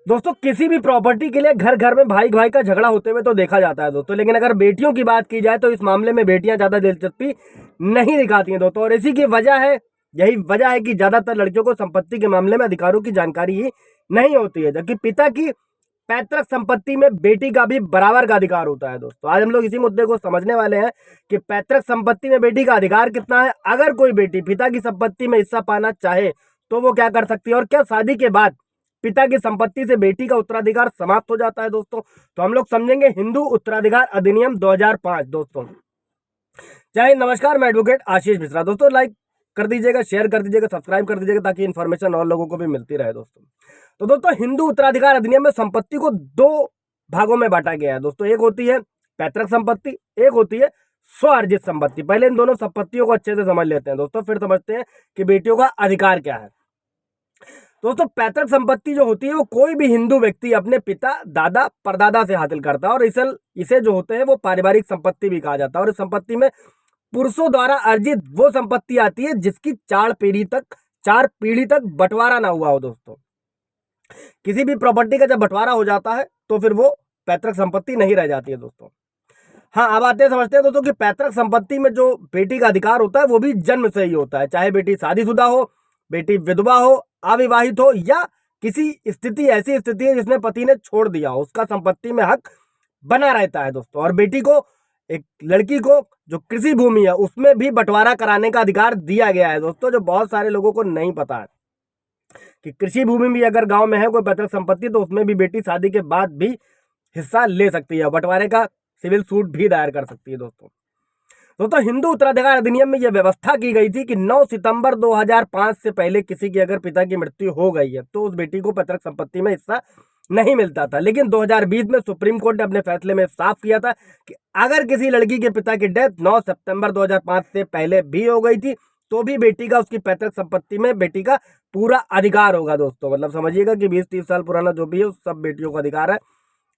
दोस्तों किसी भी प्रॉपर्टी के लिए घर घर में भाई भाई का झगड़ा होते हुए तो देखा जाता है दोस्तों, लेकिन अगर बेटियों की बात की जाए तो इस मामले में बेटियां ज्यादा दिलचस्पी नहीं दिखाती हैं दोस्तों। और इसी की वजह है, यही वजह है कि ज्यादातर लड़कियों को संपत्ति के मामले में अधिकारों की जानकारी ही नहीं होती है, जबकि पिता की पैतृक संपत्ति में बेटी का भी बराबर का अधिकार होता है दोस्तों। आज हम लोग इसी मुद्दे को समझने वाले हैं कि पैतृक संपत्ति में बेटी का अधिकार कितना है, अगर कोई बेटी पिता की संपत्ति में हिस्सा पाना चाहे तो वो क्या कर सकती है, और क्या शादी के बाद पिता की संपत्ति से बेटी का उत्तराधिकार समाप्त हो जाता है दोस्तों। तो हम लोग समझेंगे हिंदू उत्तराधिकार अधिनियम 2005 दोस्तों। जय हिंद, नमस्कार, मैं एडवोकेट आशीष मिश्रा। दोस्तों लाइक कर दीजिएगा, शेयर कर दीजिएगा, सब्सक्राइब कर दीजिएगा ताकि इन्फॉर्मेशन और लोगों को भी मिलती रहे दोस्तों। तो दोस्तों हिंदू उत्तराधिकार अधिनियम में संपत्ति को दो भागों में बांटा गया है दोस्तों। एक होती है पैतृक संपत्ति, एक होती है स्वअर्जित संपत्ति। पहले इन दोनों संपत्तियों को अच्छे से समझ लेते हैं दोस्तों, फिर समझते हैं कि बेटियों का अधिकार क्या है। दोस्तों पैतृक संपत्ति जो होती है वो कोई भी हिंदू व्यक्ति अपने पिता, दादा, परदादा से हासिल करता है, और इसे जो होते हैं वो पारिवारिक संपत्ति भी कहा जाता है। और इस संपत्ति में पुरुषों द्वारा अर्जित वो संपत्ति आती है जिसकी चार पीढ़ी तक बंटवारा ना हुआ हो दोस्तों। किसी भी प्रॉपर्टी का जब बंटवारा हो जाता है तो फिर वो पैतृक संपत्ति नहीं रह जाती है दोस्तों। हाँ, अब आते हैं समझते हैं दोस्तों कि पैतृक संपत्ति में जो बेटी का अधिकार होता है वो भी जन्म से ही होता है, चाहे बेटी शादीशुदा हो, बेटी विधवा हो, अविवाहित हो, या किसी ऐसी स्थिति है जिसमें पति ने छोड़ दिया हो, उसका संपत्ति में हक बना रहता है दोस्तों। और बेटी को, एक लड़की को जो कृषि भूमि है उसमें भी बंटवारा कराने का अधिकार दिया गया है दोस्तों, जो बहुत सारे लोगों को नहीं पता है कि कृषि भूमि भी अगर गांव में है कोई पैतृक संपत्ति तो उसमें भी बेटी शादी के बाद भी हिस्सा ले सकती है, बंटवारे का सिविल सूट भी दायर कर सकती है दोस्तों। दोस्तों हिंदू उत्तराधिकार अधिनियम में यह व्यवस्था की गई थी कि 9 सितंबर 2005 से पहले किसी की अगर पिता की मृत्यु हो गई है तो उस बेटी को पैतृक संपत्ति में हिस्सा नहीं मिलता था। लेकिन 2020 में सुप्रीम कोर्ट ने अपने फैसले में साफ किया था कि अगर किसी लड़की के पिता की डेथ 9 सितंबर 2005 से पहले भी हो गई थी तो भी बेटी का उसकी पैतृक संपत्ति में बेटी का पूरा अधिकार होगा दोस्तों। मतलब समझिएगा कि 20-30 साल पुराना जो भी है उस सब बेटियों का अधिकार है,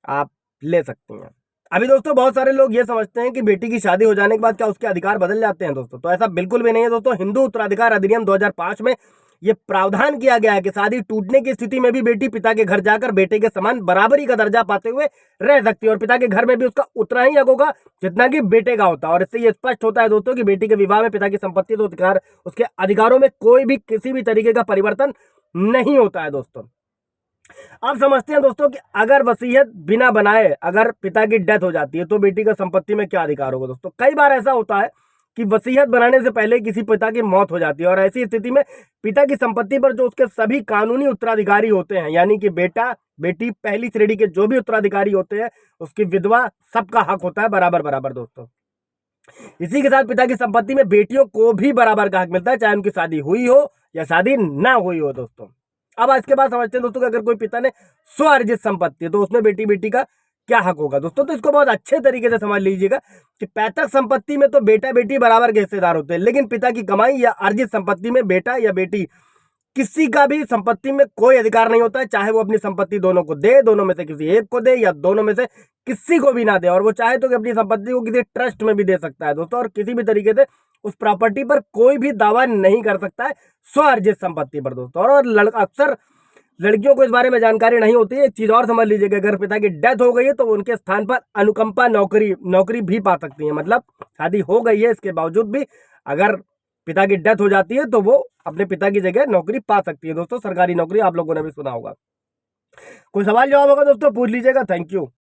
आप ले सकती हैं। अभी दोस्तों बहुत सारे लोग ये समझते हैं कि बेटी की शादी हो जाने के बाद क्या उसके अधिकार बदल जाते हैं दोस्तों, तो ऐसा बिल्कुल भी नहीं है दोस्तों। हिंदू उत्तराधिकार अधिनियम 2005 में ये प्रावधान किया गया है कि शादी टूटने की स्थिति में भी बेटी पिता के घर जाकर बेटे के समान बराबरी का दर्जा पाते हुए रह सकती है, और पिता के घर में भी उसका उतना ही हक होगा जितना कि बेटे का होता है। और इससे ये स्पष्ट होता है दोस्तों कि बेटी के विवाह में पिता की संपत्ति तो अधिकार, उसके अधिकारों में कोई भी किसी भी तरीके का परिवर्तन नहीं होता है दोस्तों। आप समझते हैं दोस्तों कि अगर वसीयत बिना बनाए अगर पिता की डेथ हो जाती है तो बेटी का संपत्ति में क्या अधिकार होगा दोस्तों। कई बार ऐसा होता है कि वसीयत बनाने से पहले किसी पिता की मौत हो जाती है, और ऐसी स्थिति में पिता की संपत्ति पर जो उसके सभी कानूनी उत्तराधिकारी होते हैं, यानी कि बेटा, बेटी, पहली श्रेणी के जो भी उत्तराधिकारी होते हैं, उसकी विधवा, सबका हक होता है बराबर बराबर दोस्तों। इसी के साथ पिता की संपत्ति में बेटियों को भी बराबर का हक मिलता है, चाहे उनकी शादी हुई हो या शादी ना हुई हो दोस्तों। अब इसके बाद समझते हैं दोस्तों कि अगर कोई पिता ने स्वअर्जित संपत्ति है तो उसमें बेटी का क्या हक होगा दोस्तों। तो इसको बहुत अच्छे तरीके से समझ लीजिएगा कि पैतृक संपत्ति में तो बेटा बेटी बराबर के हिस्सेदार होते हैं, लेकिन पिता की कमाई या अर्जित संपत्ति में बेटा या बेटी किसी का भी संपत्ति में कोई अधिकार नहीं होता है, चाहे वो अपनी संपत्ति दोनों को दे, दोनों में से किसी एक को दे, या दोनों में से किसी को भी ना दे। और वो चाहे तो कि अपनी संपत्ति को किसी ट्रस्ट में भी दे सकता है दोस्तों, और किसी भी तरीके से उस प्रॉपर्टी पर कोई भी दावा नहीं कर सकता है स्वअर्जित संपत्ति पर दोस्तों। और अक्सर लड़कियों को इस बारे में जानकारी नहीं होती है। एक चीज और समझ लीजिएगा, अगर पिता की डेथ हो गई है तो उनके स्थान पर अनुकंपा नौकरी भी पा सकती है। मतलब शादी हो गई है इसके बावजूद भी अगर पिता की डेथ हो जाती है तो वो अपने पिता की जगह नौकरी पा सकती है दोस्तों, सरकारी नौकरी। आप लोगों ने भी सुना होगा। कोई सवाल जवाब होगा दोस्तों पूछ लीजिएगा। Thank you.